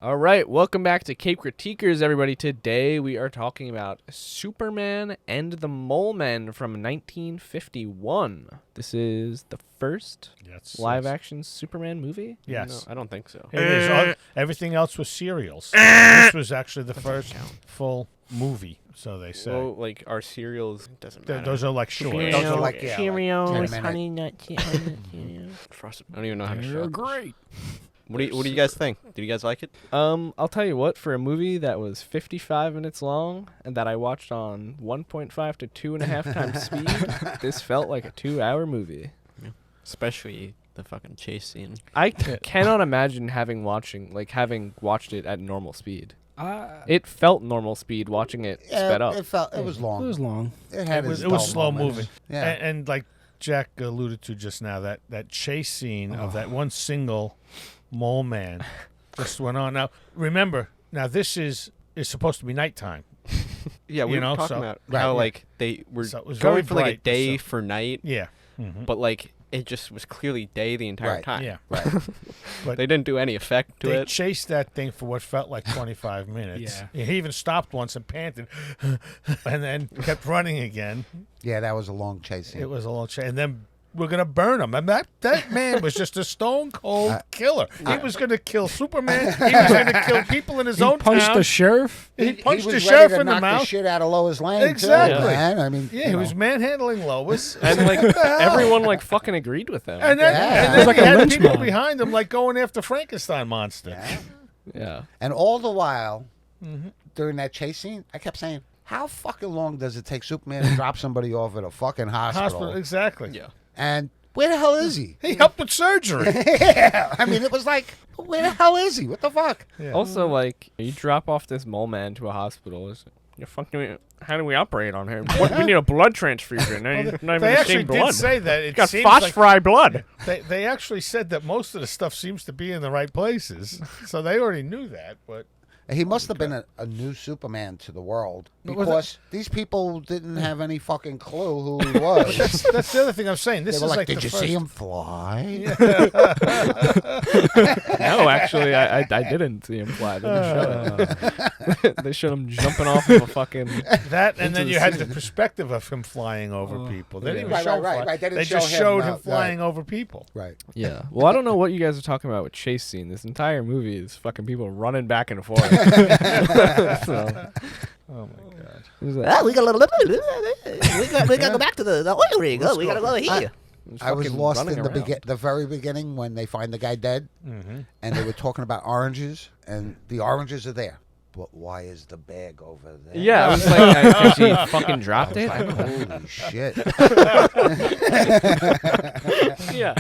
All right, welcome back to Cape Critiquers, everybody. Today we are talking about Superman and the Mole Men from 1951. This is the first live-action Superman movie? Yes. No, I don't think so. It is. Everything else was serials. This was actually the first full movie, so they say. Well, like, our serials, doesn't matter. Those are like short. Those are like, yeah, Cheerios, like Honey Nut Cheerios. I don't even know how to They're shout. great. What do you guys think? Did you guys like it? I'll tell you what, for a movie that was 55 minutes long and that I watched on 1.5 to 2.5 times speed, this felt like a 2-hour movie. Yeah. Especially the fucking chase scene. I cannot imagine having watched it at normal speed. It felt normal speed watching it sped up. It was long. It was long. It was slow moving. Yeah. And like Jack alluded to just now, that chase scene of that one single mole man just went on. Now, remember, this is supposed to be nighttime. Yeah, we were talking about how like they were going for like a day for night. Yeah. But like it just was clearly day the entire time. Yeah. Right. But they didn't do any effect to they it. chased that thing for what felt like 25 minutes. Yeah. He even stopped once and panted and then kept running again. Yeah, that was a long chase scene. It was a little chase. And then we're going to burn him. And that man was just a stone cold killer. He was going to kill Superman. He was going to kill people in his own town. He punched the sheriff? He punched was the sheriff ready to in the knock mouth. The shit out of Lois Lane. Exactly. Too, man. I mean, Yeah, he was manhandling Lois. And like everyone like fucking agreed with him. And then, Yeah. and It then was like he a had lynch people mob. behind him like going after Frankenstein monster. Yeah. Yeah. And all the while, during that chase scene, I kept saying, how fucking long does it take Superman to drop somebody off at a fucking hospital? Exactly. Yeah. And where the hell is he? He helped with surgery. Yeah. I mean, it was like, where the hell is he? What the fuck? Yeah. Also, like, you drop off this mole man to a hospital. How do we operate on him? We need a blood transfusion. Not even They the actually same blood. did say that. It Got seems like phosphoride blood. they actually said that most of the stuff seems to be in the right places. So they already knew that. But He must have been a new Superman to the world because these people didn't have any fucking clue who he was. that's the other thing I'm saying. This They is were like, the did you first... see him fly? No, actually, I didn't see him fly. They didn't show it. They showed him jumping off of a fucking... That, and into then the you had the scene. perspective of him flying over people. They didn't Right, even show right, fly- right. They didn't just show showed him, him flying over people. Right. Yeah. Well, I don't know what you guys are talking about with chase scene. This entire movie is fucking people running back and forth. So, Oh my god! it was like, we got to go back to the oil rig. Oh, we got to go over here. I was fucking lost running in around. the very beginning when they find the guy dead, and they were talking about oranges, and the oranges are there. But why is the bag over there? Yeah, I was like, has she fucking dropped I it? was like, holy shit. Yeah.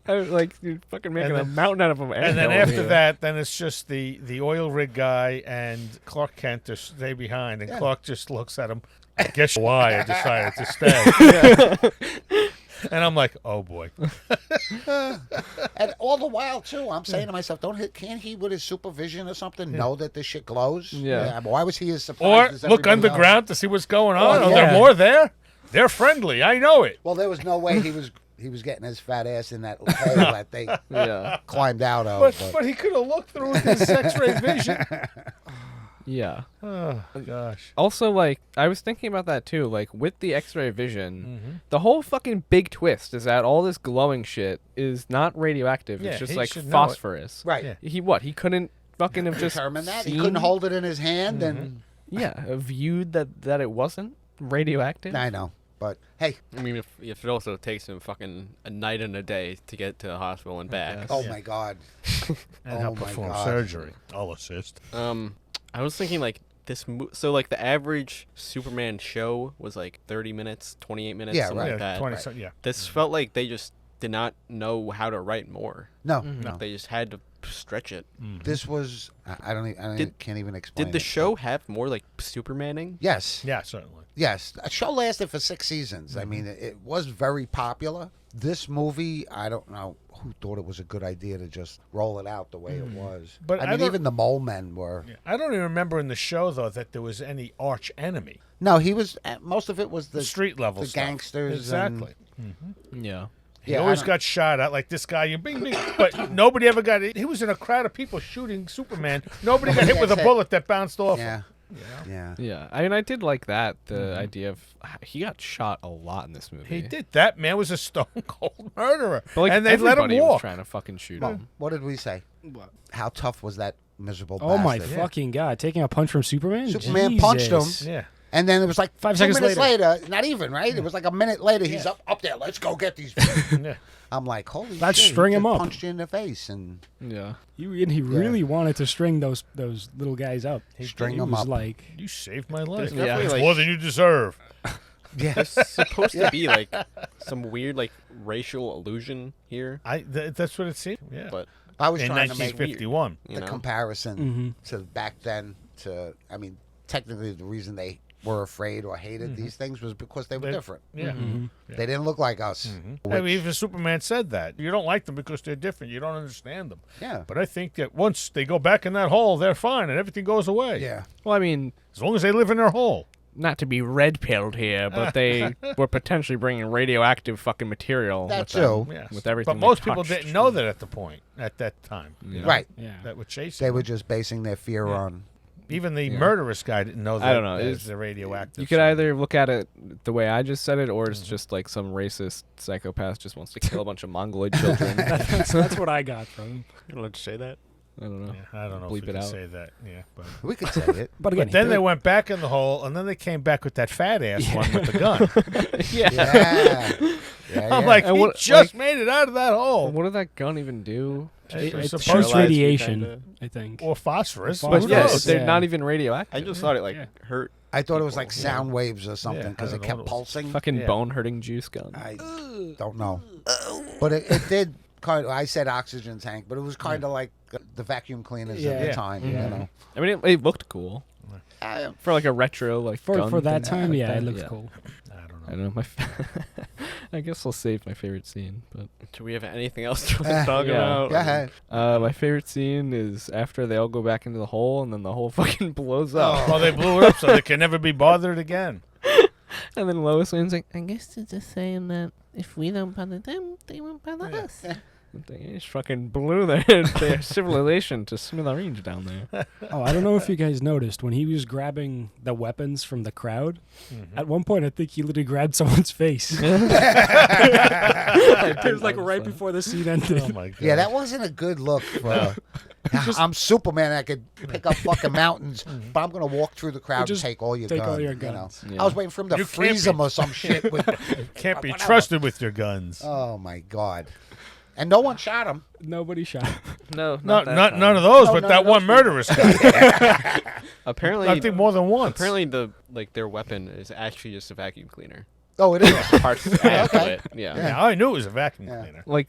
I was like, you're fucking making And a then- mountain out of him. And then after that, then it's just the oil rig guy and Clark Kent to stay behind, and Clark just looks at him. I guess why I decided to stay. And I'm like, oh boy. And all the while, too, I'm saying to myself, can't he, with his supervision or something, know that this shit glows? Yeah. Why was he as Or surprised as look everybody underground to see what's going on. Oh, Are yeah. there more there? They're friendly. I know it. else? Well, there was no way he was getting his fat ass in that hole that they Yeah. climbed out of. But he could have looked through with his X-ray vision. Yeah. Oh gosh. Also, like, I was thinking about that too. Like, with the X-ray vision, the whole fucking big twist is that all this glowing shit is not radioactive. Yeah, It's just he like should know it. phosphorus. Right. Yeah. He couldn't fucking have just Determined that. He seen- couldn't hold it in his hand. And viewed that it wasn't radioactive. I know. But, hey, I mean, if it also takes him fucking a night and a day to get to the hospital and back. guess. oh, Yeah. my God. And he'll Oh, my perform God. surgery. I'll assist. I was thinking like so like the average Superman show was like 30 minutes, 28 minutes, Yeah, something right. like that. 20. So, yeah. This felt like they just did not know how to write more. No, Mm-hmm. no. They just had to stretch it. This was, can't even explain Did the it. show have more like Supermaning? Yes. Yeah, certainly. Yes. The show lasted for 6 seasons. I mean, it was very popular. This movie, I don't know who thought it was a good idea to just roll it out the way it was. But I I mean, don't- even the mole men were. Yeah. I don't even remember in the show though that there was any arch enemy. No, he was. Most of it was The the street level the stuff. gangsters. Exactly. Yeah. He always got shot at, like this guy. You bing, bing, but nobody ever got it. He was in a crowd of people shooting Superman. Nobody got hit with a bullet that bounced off him. Yeah. I mean, I did like that. The idea of he got shot a lot in this movie. He did. That man was a stone cold murderer, but, like, and they let him everybody walk. was trying to fucking shoot him. What did we say? What? How tough was that miserable Oh my bastard? fucking god! Taking a punch from Superman. Superman punched him. Jesus. Yeah. And then it was like 5 2 seconds minutes later, not even, right? It was like a minute later, he's up there, let's go get these people. Yeah. I'm like, holy Let's shit. string he him just up. Punched you in the face and Yeah. He really wanted to string those little guys up. String He them was up. like, You saved my life. definitely, It's like- more than you deserve. yeah. There's supposed to be like some weird like racial illusion here, That's what it seemed. Yeah. but I was In trying to make 1951. you the know. comparison to back then to, I mean, technically the reason they were afraid or hated these things was because they were different. Yeah. They didn't look like us. I mean, even Superman said that. You don't like them because they're different. You don't understand them. Yeah. But I think that once they go back in that hole, they're fine and everything goes away. Yeah. Well, I mean, As long as they live in their hole. not to be red-pilled here, but they were potentially bringing radioactive fucking material That with too. them, Yes. with everything. But they most people touched. didn't know that at that time. Yeah. Right. yeah. That were chasing. They were just basing their fear on. Even the murderous guy didn't know that. I don't know. It It's- was the radioactive. You could side. either look at it the way I just said it, or it's just like some racist psychopath just wants to kill a bunch of mongoloid children. That's what I got from him. You're allowed to say that. I don't know. Yeah, I don't know Bleep if we it can out. say that. Yeah, but. We could say it. But again, But then they went back in the hole, and then they came back with that fat ass one with the gun. Yeah. Yeah, I'm yeah. like, And he what- just made it out of that hole. What did that gun even do? It was it supposed shoots to- paralyzed you, radiation, kinda. I think. Or phosphorus. Or But Who yes, knows? they're Yeah. not even radioactive. I just thought it like Yeah. hurt. I thought it was like sound waves or something Yeah, I because don't it know kept what it was. pulsing. Fucking Yeah. bone-hurting juice gun. I don't know. But it did kind of, I said oxygen tank, but it was kind of like the vacuum cleaners of Yeah. the Yeah. time, you know. I mean, it looked cool for like a retro like For gun that thing time, like yeah, that, it looks cool. I don't I know. don't know. I guess I'll save my favorite scene, but Do we have anything else to talk yeah. about? Go ahead. my favorite scene is after they all go back into the hole and then the hole fucking blows up. Well, they blew it up so they can never be bothered again. And then Lois Lane's like, I guess they're just saying that if we don't bother them, they won't bother us. they just fucking blew their civilization to smithereens down there. Oh, I don't know if you guys noticed when he was grabbing the weapons from the crowd. At one point, I think he literally grabbed someone's face. It was like right before the scene ended. Oh my god. Yeah, that wasn't a good look for. I'm Superman. I could pick up fucking mountains, but I'm gonna walk through the crowd and Just take all your take guns. all your you know. guns. Yeah. I was waiting for him to You can't freeze be- them or some shit. With, Can't be whatever. trusted with your guns. oh my god! And no one shot him. Nobody shot him. No, Not that not time. none of those, No, but none that of those one murderous guy. Apparently, I think more than once. apparently their weapon is actually just a vacuum cleaner. Oh, it is. Parts add to Okay. it. Yeah. Yeah, I knew it was a vacuum Yeah. cleaner. Like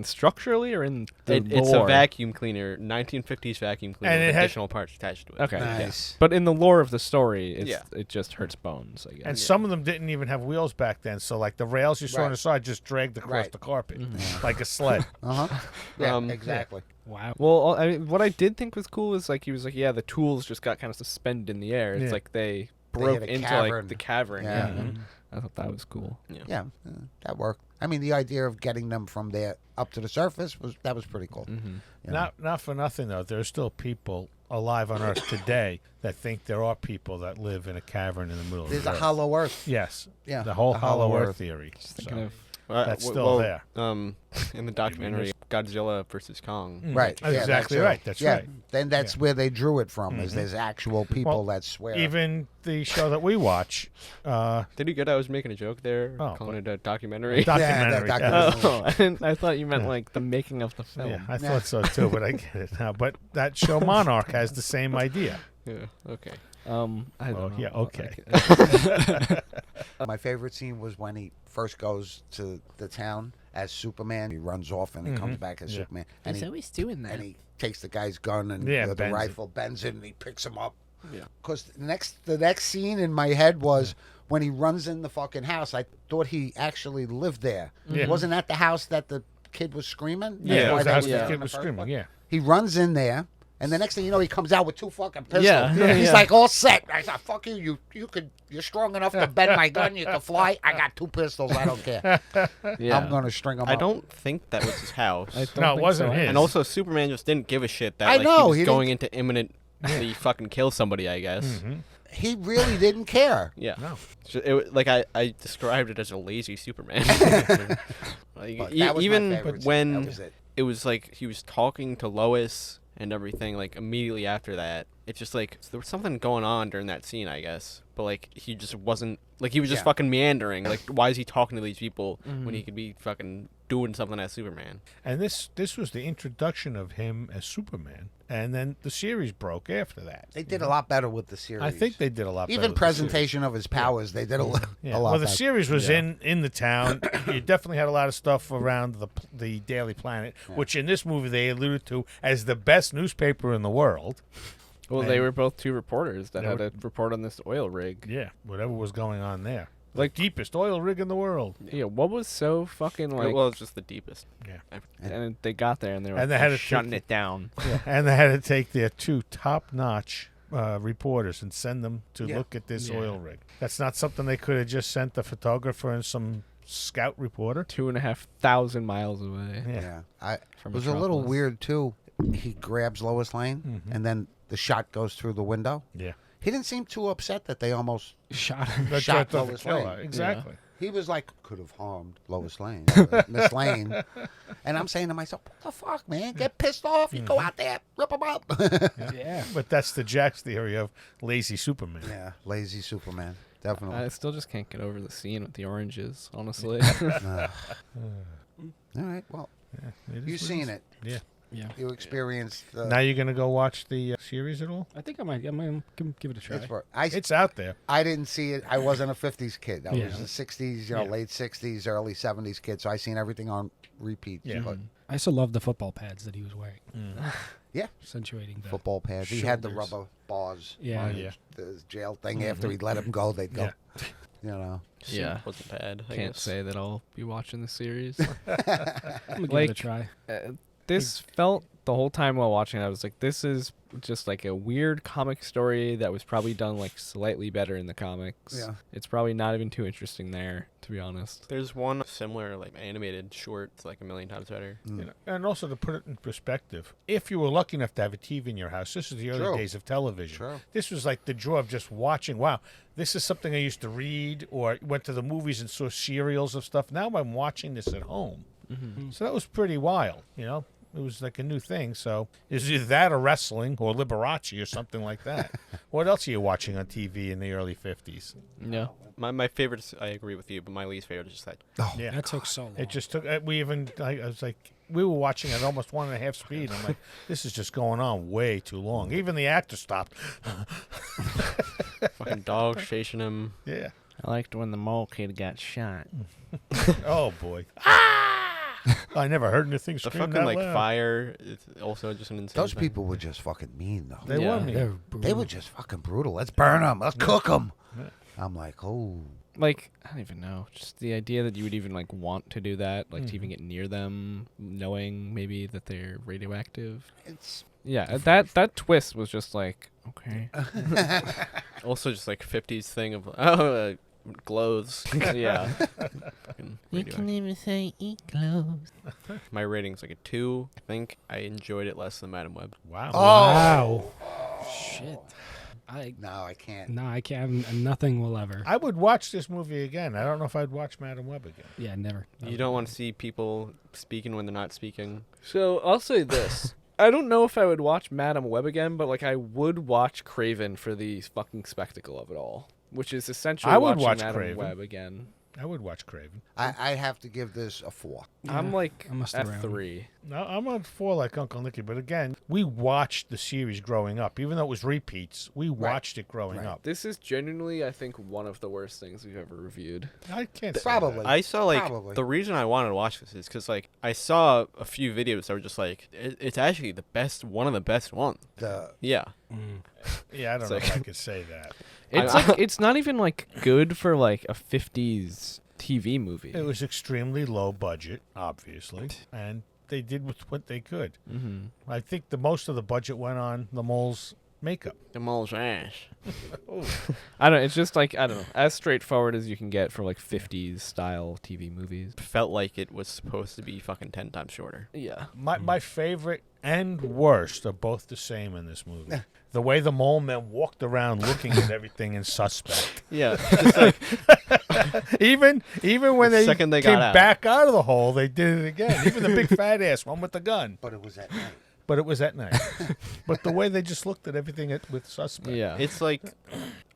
structurally or in the It's a lore? vacuum cleaner, 1950s vacuum cleaner And it with had- additional parts attached to it. Okay. Nice. But in the lore of the story, Yeah. it just hurts bones, I guess. And some of them didn't even have wheels back then, so like the rails you saw on Right. the side just dragged across Right. the carpet like a sled. Uh huh. Yeah, Um, exactly. Wow. Well, I mean, what I did think was cool is like he was like, yeah, the tools just got kind of suspended in the air. It's Yeah. like they They broke hit a into cavern. like the cavern. Yeah. Yeah. I thought that was cool. Yeah, that worked. I mean, the idea of getting them from there up to the surface was pretty cool. Mm-hmm. You know? Not for nothing though. There's still people alive on Earth today that think there are people that live in a cavern in the middle There's of a the Earth. hollow Earth. Yes. Yeah, The whole a hollow hollow Earth Earth. theory. Thinking So. of That's still there. In the documentary Godzilla versus Kong. Right. That's yeah, exactly it. right. That's yeah. right. Then that's where they drew it from. Is there's actual people Well, that swear. Even the show that we watch, Did you get I was making a joke there, Oh, calling it a documentary? documentary. that yeah. documentary. I thought you meant like the making of the film. Yeah, I thought so too, but I get it now. But that show Monarch has the same idea. Yeah, okay. I don't know. yeah, okay. My favorite scene was when he first goes to the town as Superman. He runs off and he comes back as Yeah. Superman. And He's he, always doing that. and he takes the guy's gun and Yeah, the bends it. rifle, bends it, and he picks him up. Yeah. Because the next scene in my head was when he runs in the fucking house. I thought he actually lived there. Yeah. Wasn't that the house that the kid was screaming? Yeah, That's it why was they the house were the there in kid the was first screaming. place? Yeah. He runs in there, And the next thing you know, he comes out with 2 fucking pistols. Yeah. He's Yeah. like all set. I thought, fuck you. You're strong enough to bend my gun. You can fly. I got 2 pistols. I don't care. Yeah. I'm going to string them I up. don't think that was his house. I don't No, it think wasn't so. his. And also, Superman just didn't give a shit that I like, know, he he was going into imminently fucking kill somebody, I guess. Mm-hmm. He really didn't care. Yeah. No. Like, I described it as a lazy Superman. Like, But that was my even favorite scene. when That was it. was like he was talking to Lois and everything, like immediately after that, it's just like there was something going on during that scene, I guess. But like he just wasn't like he was just Yeah. fucking meandering. Like why is he talking to these people when he could be fucking doing something as Superman? And this was the introduction of him as Superman, and then the series broke after that. They did a lot better with the series. I think they did a lot better. Even with the series. presentation of his powers, they did a lot Well, the better. series was in the town. You definitely had a lot of stuff around the Daily Planet, which in this movie they alluded to as the best newspaper in the world. Well, they were both 2 reporters that They had were- to report on this oil rig. Yeah, whatever was going on there. Like- Deepest oil rig in the world. Yeah, what was so fucking like? Well, it's just the deepest. Yeah. And they got there and they were And they had to shutting take it down. And they had to take their 2 top-notch reporters and send them to Yeah. look at this Yeah. oil rig. That's not something they could have just sent the photographer and some scout reporter. 2,500 miles away. Yeah. It from was a little Metropolis. weird too. He grabs Lois Lane, and then the shot goes through the window. Yeah. He didn't seem too upset that they almost Shot her. That shot got Lois the killer. Lane. Exactly. He was like, could have harmed Lois Lane, Miss Lane. And I'm saying to myself, what the fuck, man? Get pissed off. You go out there, rip them up. Yeah. But that's the Jack's theory of lazy Superman. Yeah, lazy Superman. Definitely. I still just can't get over the scene with the oranges, honestly. All right, well, It is you've what seen is. it. Yeah. Yeah. You experienced Now you're going to go watch the series at all? I think I might give it a try. It's out there. I didn't see it. I wasn't a 50s kid. I Yeah. was a 60s, Yeah. late 60s, early 70s kid. So I seen everything on repeat. Yeah. But I still love the football pads that he was wearing, yeah, accentuating the football pads. He had the shoulders. rubber bars. Yeah. on Yeah. The jail thing. After he'd let him go, they'd go. Yeah. You know. Yeah. Wasn't bad. I Can't guess. say that I'll be watching the series. I'm gonna give Like- it a try. This felt the whole time while watching it, I was like, this is just like a weird comic story that was probably done like slightly better in the comics. Yeah. It's probably not even too interesting there, to be honest. There's one similar like animated short. It's like a million times better. You know, and also to put it in perspective, if you were lucky enough to have a TV in your house, this is the early True. days of television. True. This was like the joy of just watching. Wow, this is something I used to read or went to the movies and saw serials of stuff. Now I'm watching this at home. So that was pretty wild, you know. It was like a new thing. So it's either that or wrestling or Liberace or something like that. What else are you watching on TV in the early 50s? Yeah. My favorite, I agree with you, but my least favorite is just that. Yeah. That took so long. It just took. I was like, we were watching at almost 1.5 speed. I'm like, this is just going on way too long. Even the actor stopped. Fucking dogs chasing him. Yeah. I liked when the mole kid got shot. Oh boy. I never heard anything The scream fucking that like loud. fire is also just an insane. Those thing. people were just fucking mean, though. They Yeah. were mean. They're They brutal. were just fucking brutal. Let's burn them. Let's cook them. I'm like, oh. Like, I don't even know. Just the idea that you would even like want to do that, like to even get near them, knowing maybe that they're radioactive. It's Yeah, that twist was just like, okay. Also, just like 50s thing of clothes. Yeah. Fucking You radioactive. can even say eat clothes. My rating's like a 2. I think I enjoyed it less than Madam Web. Wow. Wow. Shit. no, I can't. No, I can't. Nothing will ever. I would watch this movie again. I don't know if I'd watch Madam Web again. Yeah, never. You don't want to see people speaking when they're not speaking. So I'll say this. I don't know if I would watch Madam Web again, but like I would watch Craven for the fucking spectacle of it all, which is essentially I would watching watch Madam Craven. Web again. I would watch Craven. I have to give this a 4. I'm like I'm at around. 3. No, I'm on 4 like Uncle Nicky, but again, we watched the series growing up. Even though it was repeats, we watched it growing Right. up. This is genuinely, I think, one of the worst things we've ever reviewed. I can't say Probably. I saw like Probably. the reason I wanted to watch this is because like I saw a few videos that were just like it's actually the best, one of the best ones. Yeah, that. Yeah, I don't It's know like- if I could say that. It's like it's not even like good for like a 50s TV movie. It was extremely low budget, obviously, and they did with what they could. Mm-hmm. I think the most of the budget went on the mole's makeup. The mole's ass. I don't. It's just like I don't know, as straightforward as you can get for like 50s style TV movies. Felt like it was supposed to be fucking 10 times shorter. Yeah. My favorite and worst are both the same in this movie. The way the mole men walked around looking at everything in suspect. Yeah. Just like, Even when The they second they came got out. back out of the hole, they did it again. Even the big fat ass one with the gun. But it was at night. But it was at night. But the way they just looked at everything with suspect. Yeah. it's like,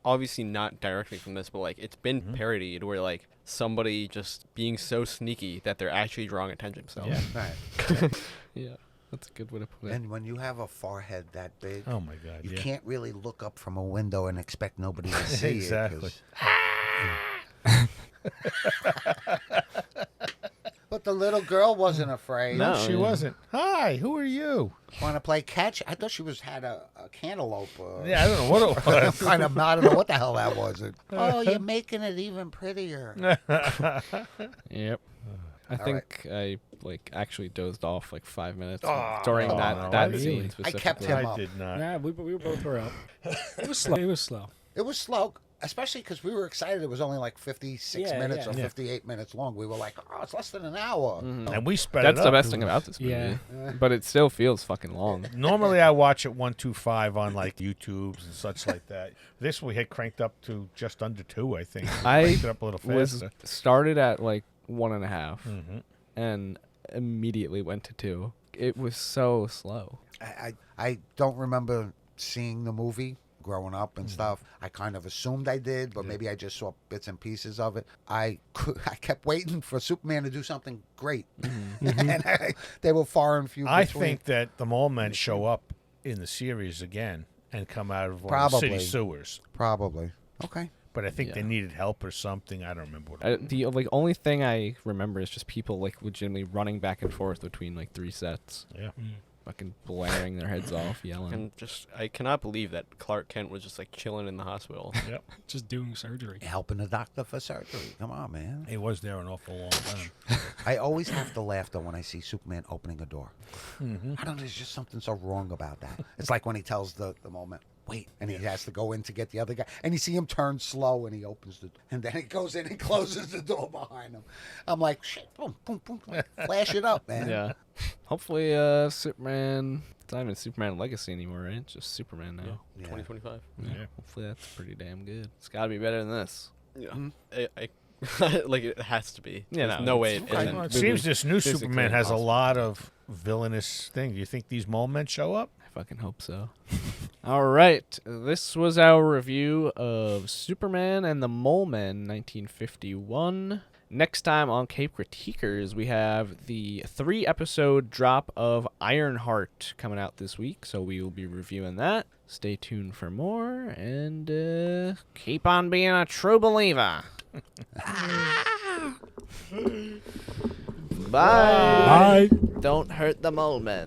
obviously not directly from this, but like it's been parodied where like somebody just being so sneaky that they're actually drawing attention to themselves. Yeah. Right. Yeah. That's a good way to put it. And when you have a forehead that big, Oh my God. you yeah. can't really look up from a window and expect nobody to see Exactly. it. But the little girl wasn't afraid. No. She yeah. wasn't. Hi, who are you? Want to play catch? I thought she had a cantaloupe. Yeah, I don't know what it was. Kind of, I don't know what the hell that was. Oh, you're making it even prettier. Yep. I All think I like actually dozed off like 5 minutes Oh, during no, that I scene didn't. specifically. kept him I up. did not. Yeah, we both were up. It was slow. It was slow. It was slow, especially because we were excited. It was only like 56 Yeah, minutes yeah. or Yeah. 58 minutes long. We were like, oh, it's less than an hour. And we sped That's it the up. best thing about this movie. Yeah. But it still feels fucking long. Normally, I watch it 125 on like YouTubes and such like that. This we had cranked up to just under 2, I think. We I cranked it up a little was faster. started at like 1.5 Mhm. and immediately went to 2. It was so slow. I don't remember seeing the movie growing up and stuff. I kind of assumed I did, but maybe I just saw bits and pieces of it. I kept waiting for Superman to do something great, and they were far and few I between. think that the mole men show up in the series again and come out of one of the city Probably. sewers. Probably. Okay. But I think they Yeah. needed help or something. I don't remember what. The like only thing I remember is just people like legitimately running back and forth between like 3 sets, Yeah. fucking blaring their heads off, yelling. And just, I cannot believe that Clark Kent was just like chilling in the hospital. Yep. Just doing surgery. Helping the doctor for surgery. Come on, man. He was there an awful long time. I always have to laugh though when I see Superman opening a door. Mm-hmm. I don't know. There's just something so wrong about that. It's like when he tells the moment, wait, and he has to go in to get the other guy, and you see him turn slow, and he opens the, and then he goes in and closes the door behind him. I'm like, shit, boom, boom, boom, boom. Flash it up, man. Yeah. Hopefully, Superman. It's not even Superman Legacy anymore, right? It's just Superman now. Yeah. 2025. Yeah. Hopefully, that's pretty damn good. It's got to be better than this. Yeah. Mhm. I like it has to be. Yeah, There's no, no way it's- it okay. isn't. Well, it Movie seems this new physically Superman has a impossible. lot of villainous things. Do you think these mole men show up? I fucking hope so. All right. This was our review of Superman and the Mole Men, 1951. Next time on Cape Critiquers, we have the 3-episode drop of Ironheart coming out this week, so we will be reviewing that. Stay tuned for more, and keep on being a true believer. Bye. Bye. Don't hurt the Mole Men.